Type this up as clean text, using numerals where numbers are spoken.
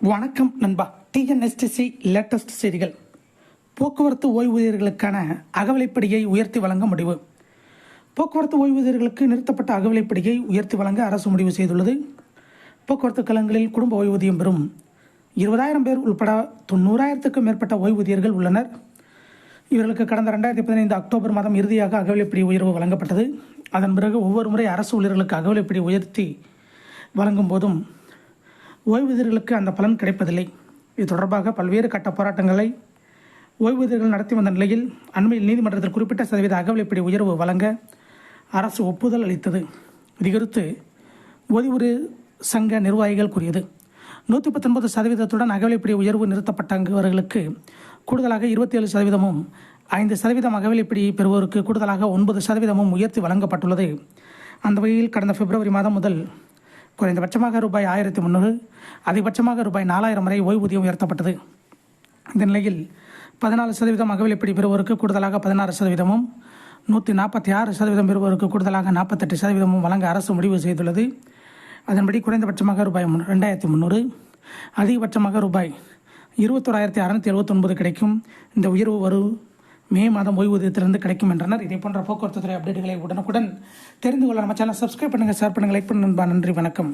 வணக்கம் நண்பா. TNSTC latest செய்திகள். போக்குவரத்து ஓய்வூதியர்களுக்கான அகவிலைப்படியை உயர்த்தி வழங்க முடிவு. போக்குவரத்து ஓய்வூதியர்களுக்கு நிறுத்தப்பட்ட அகவிலைப்படியை உயர்த்தி வழங்க அரசு முடிவு செய்துள்ளது. போக்குவரத்து கழகங்களில் குடும்ப ஓய்வூதியம் பெறும் 20,000 பேர் உட்பட 90,000க்கும் மேற்பட்ட ஓய்வூதியர்கள் உள்ளனர். இவர்களுக்கு கடந்த 2015 அக்டோபர் மாதம் இறுதியாக அகவிலைப்படி உயர்வு வழங்கப்பட்டது. அதன் பிறகு ஒவ்வொரு முறை அரசு ஊழியர்களுக்கு அகவிலைப்படி உயர்த்தி வழங்கும் போதும் ஓய்வூதியர்களுக்கு அந்த பலன் கிடைப்பதில்லை. இது தொடர்பாக பல்வேறு கட்ட போராட்டங்களை ஓய்வூதியர்கள் நடத்தி வந்த நிலையில் அண்மையில் நீதிமன்றத்தில் குறிப்பிட்ட சதவீத அகவிலைப்படி உயர்வு வழங்க அரசு ஒப்புதல் அளித்தது. இதுகுறித்து ஓய்வூதிய சங்க நிர்வாகிகள் கூறியது, 119% அகவிலைப்படி உயர்வு நிறுத்தப்பட்டவர்களுக்கு கூடுதலாக 27%, 5% அகவிலைப்படி பெறுவோருக்கு கூடுதலாக 9% உயர்த்தி வழங்கப்பட்டுள்ளது. அந்த வகையில் கடந்த பிப்ரவரி மாதம் முதல் குறைந்தபட்சமாக ரூபாய் 1,300, அதிகபட்சமாக ரூபாய் 4,000 வரை ஓய்வூதியம் உயர்த்தப்பட்டது. இந்த நிலையில் 14% அகவிலைப்படி பெறுவோருக்கு கூடுதலாக 16%, 146% பெறுவோருக்கு கூடுதலாக 48% வழங்க அரசு முடிவு செய்துள்ளது. அதன்படி குறைந்தபட்சமாக ரூபாய் 2,300, அதிகபட்சமாக ரூபாய் 21,679 கிடைக்கும். இந்த உயர்வு வரும் மே மாதம் ஓய்வூதியத்திலிருந்து கிடைக்கும் என்றனர். இதே போன்ற போக்குவரத்து துறை அப்டேட்டுகளை உடனுக்குடன் தெரிந்து கொள்ள நம்ம சேனல் சப்ஸ்கிரைப் பண்ணுங்கள், ஷேர் பண்ணுங்கள், லைக் பண்ணுங்கள். நன்றி, வணக்கம்.